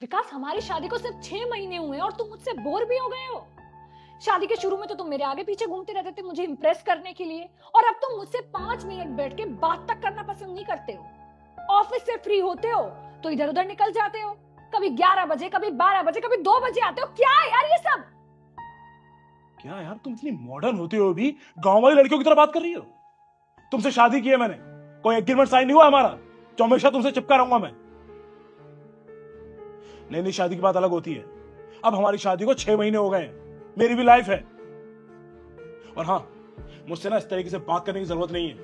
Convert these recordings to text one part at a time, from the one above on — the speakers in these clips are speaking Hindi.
विकास, हमारी शादी को सिर्फ 6 महीने हुए और तुम मुझसे बोर भी हो गए हो। शादी के शुरू में तो तुम मेरे आगे पीछे घूमते रहते थे मुझे इंप्रेस करने के लिए, और अब तुम मुझसे 5 मिनट बैठ के बात तक करना पसंद नहीं करते हो। ऑफिस से फ्री होते हो तो इधर उधर निकल जाते हो, कभी 11 बजे, कभी 12 बजे, कभी 2 बजे आते हो। क्या है यार ये सब? क्या यार, तुम इतनी मॉडर्न होते हो भी गांव वाली लड़कियों की तरह बात कर रही हो? तुमसे शादी की है मैंने, कोई एग्रीमेंट साइन नहीं हुआ हमारा जो हमेशा तुमसे चिपका रहूंगा मैं। नई नई शादी की बात अलग होती है। अब हमारी शादी को 6 महीने हो गए हैं, मेरी भी लाइफ है। और हाँ, मुझसे ना इस तरीके से बात करने की जरूरत नहीं है,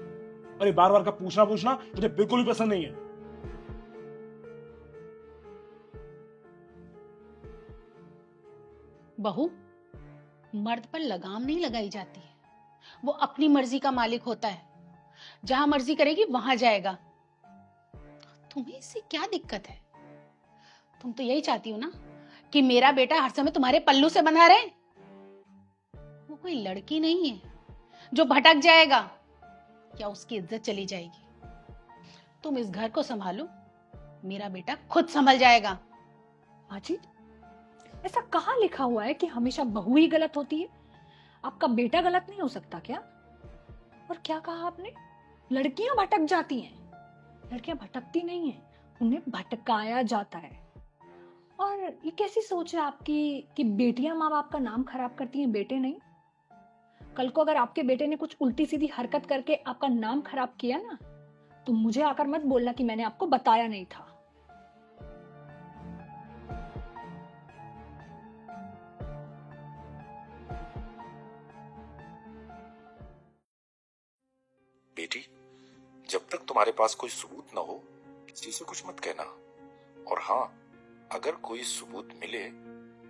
और ये बार बार का पूछना मुझे बिल्कुल भी पसंद नहीं है। बहू, मर्द पर लगाम नहीं लगाई जाती है, वो अपनी मर्जी का मालिक होता है, जहां मर्जी करेगी वहां जाएगा। तुम्हें इससे क्या दिक्कत है? तुम तो यही चाहती हो ना कि मेरा बेटा हर समय तुम्हारे पल्लू से बंधा रहे। वो कोई लड़की नहीं है जो भटक जाएगा या उसकी इज्जत चली जाएगी। तुम इस घर को संभालो, मेरा बेटा खुद संभल जाएगा। माँ जी, ऐसा कहाँ लिखा हुआ है कि हमेशा बहू ही गलत होती है? आपका बेटा गलत नहीं हो सकता क्या? और क्या कहा आपने? लड़कियां भटक जाती हैं। लड़कियां भटकती नहीं हैं, उन्हें भटकाया जाता है। और ये कैसी सोच है आपकी कि बेटियां माँ बाप का नाम खराब करती हैं, बेटे नहीं? कल को अगर आपके बेटे ने कुछ उल्टी सीधी हरकत करके आपका नाम खराब किया ना, तो मुझे आकर मत बोलना कि मैंने आपको बताया नहीं था। बेटी, जब तक तुम्हारे पास कोई सबूत ना हो किसी से कुछ मत कहना। और हाँ, अगर कोई सबूत मिले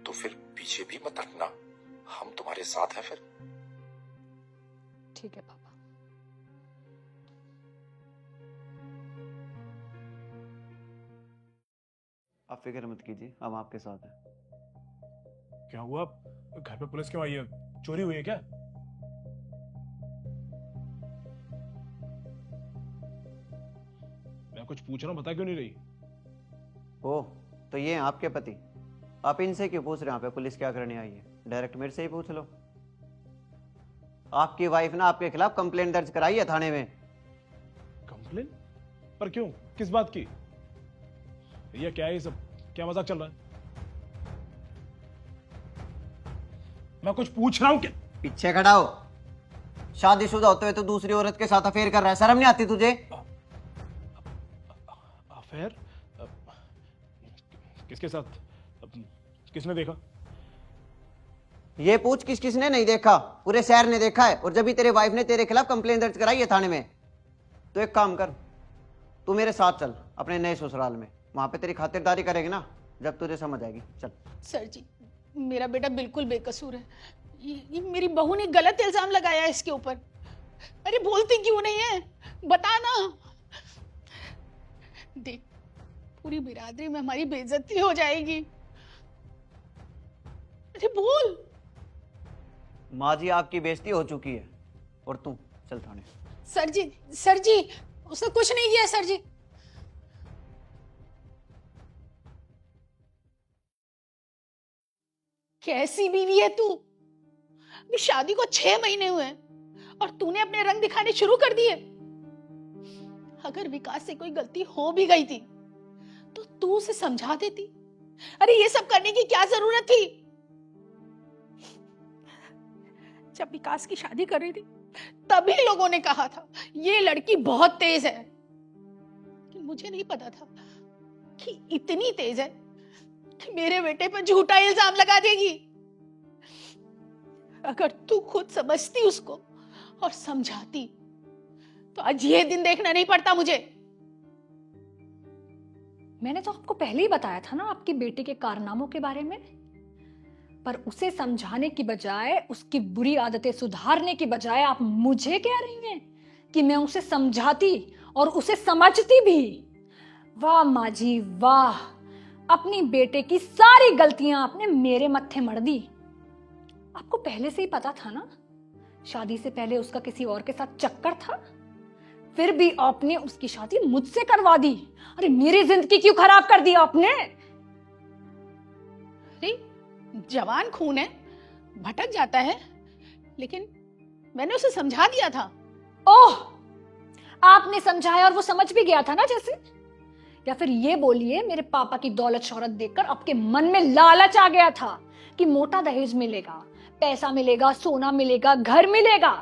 तो फिर पीछे भी मत हटना, हम तुम्हारे साथ हैं फिर। ठीक है पापा। आप फिक्र मत कीजिए, हम आपके साथ हैं। क्या हुआ? घर पे पुलिस क्यों आई है? चोरी हुई है क्या? मैं कुछ पूछ रहा हूँ, बता क्यों नहीं रही? ओह, तो ये हैं आपके पति। आप इनसे क्यों पूछ रहे हैं यहाँ पे पुलिस क्या करने आई है? डायरेक्ट मेरे से ही पूछ लो। आपकी वाइफ ने आपके खिलाफ कंप्लेंट दर्ज कराई है थाने में। कंप्लेन? पर क्यों? किस बात की? भैया क्या है ये सब? क्या मजाक चल रहा है? मैं कुछ पूछ रहा हूँ क्या? पीछे खड़ा हो। शादीशुदा होते हुए तो दूसरी औरत के साथ अफेयर कर रहा है, शर्म नहीं आती तुझे? अफेयर? किसके साथ? किसने देखा? ये पूछ किस किसने नहीं देखा? पूरे शहर ने देखा है। और जब भी तेरे वाइफ ने तेरे खिलाफ कंप्लेंट दर्ज कराई है थाने में, तो एक काम कर, तू मेरे साथ चल अपने नए ससुराल में। वहां पे तेरी खातिरदारी करेगी ना, जब तुझे समझ आएगी। चल। सर जी, मेरा बेटा बिल्कुल बेकसूर है। ये मेरी बहू ने गलत इल्जाम लगाया है इसके ऊपर। अरे बोलती क्यों नहीं है? बता ना। देख, पूरी बिरादरी में हमारी बेइज्जती हो जाएगी। अरे बोल। माँ जी, आपकी बेइज्जती हो चुकी है, और तू चल थाने। सर जी, उसने कुछ नहीं किया सर जी। कैसी बीवी है तू? अभी शादी को 6 महीने हुए हैं और तूने अपने रंग दिखाने शुरू कर दिए। अगर विकास से कोई गलती हो भी गई थी तो तू उसे समझा देती। अरे ये सब करने की क्या जरूरत थी? जब विकास की शादी कर रही थी तभी लोगों ने कहा था ये लड़की बहुत तेज है, कि मुझे नहीं पता था कि इतनी तेज है कि मेरे बेटे पर झूठा इल्जाम लगा देगी। अगर तू खुद समझती उसको और समझाती तो आज ये दिन देखना नहीं पड़ता मुझे। मैंने तो आपको पहले ही बताया था ना आपके बेटे के कारनामों के बारे में, पर उसे समझाने की बजाय, उसकी बुरी आदतें सुधारने की बजाय आप मुझे कह रही हैं कि मैं उसे समझाती और उसे समझती भी। वाह माँ जी वाह, अपनी बेटे की सारी गलतियां आपने मेरे मत्थे मढ़ दी। आपको पहले से ही पता था ना, शादी से पहले उसका किसी और के साथ चक्कर था, फिर भी आपने उसकी शादी मुझसे करवा दी। अरे मेरी जिंदगी क्यों खराब कर दी आपने? अरे जवान खून है, भटक जाता है, लेकिन मैंने उसे समझा दिया था। ओह, आपने समझाया और वो समझ भी गया था ना जैसे? या फिर ये बोलिए मेरे पापा की दौलत शोहरत देखकर आपके मन में लालच आ गया था कि मोटा दहेज मिलेगा, पैसा मिलेगा, सोना मिलेगा, घर मिलेगा,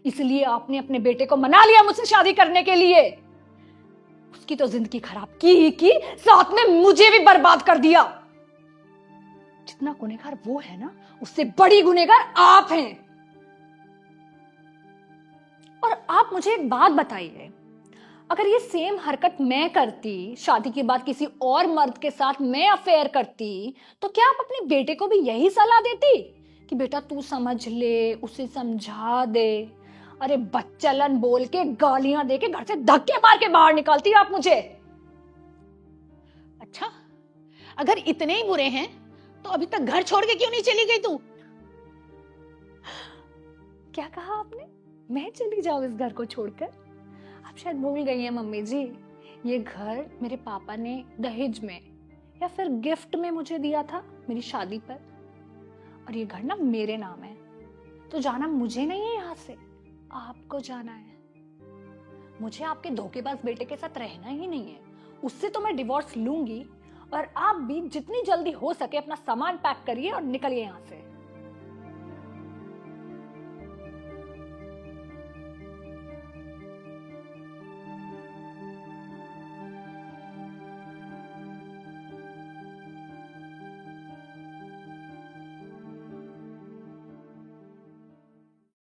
इसलिए आपने अपने बेटे को मना लिया मुझसे शादी करने के लिए। उसकी तो जिंदगी खराब की ही की, साथ में मुझे भी बर्बाद कर दिया। जितना गुनहगार वो है ना, उससे बड़ी गुनहगार आप हैं। और आप मुझे एक बात बताइए, अगर ये सेम हरकत मैं करती, शादी के बाद किसी और मर्द के साथ मैं अफेयर करती, तो क्या आप अपने बेटे को भी यही सलाह देती कि बेटा तू समझ ले, उसे समझा दे? अरे बच्चलन बोल के, गालियां दे के, घर से धक्के मार के बाहर निकालती आप मुझे। अच्छा, अगर इतने ही बुरे हैं तो अभी तक घर छोड़ के क्यों नहीं चली गई तू? क्या कहा आपने? मैं चली जाऊं इस घर को छोड़कर? आप शायद भूल गई हैं मम्मी जी, ये घर मेरे पापा ने दहेज में या फिर गिफ्ट में मुझे दिया था मेरी शादी पर। और ये घर ना मेरे नाम है, तो जाना मुझे नहीं है यहाँ से, आपको जाना है। मुझे आपके धोखेबाज बेटे के साथ रहना ही नहीं है। उससे तो मैं डिवोर्स लूंगी, और आप भी जितनी जल्दी हो सके अपना सामान पैक करिए और निकलिए यहाँ से।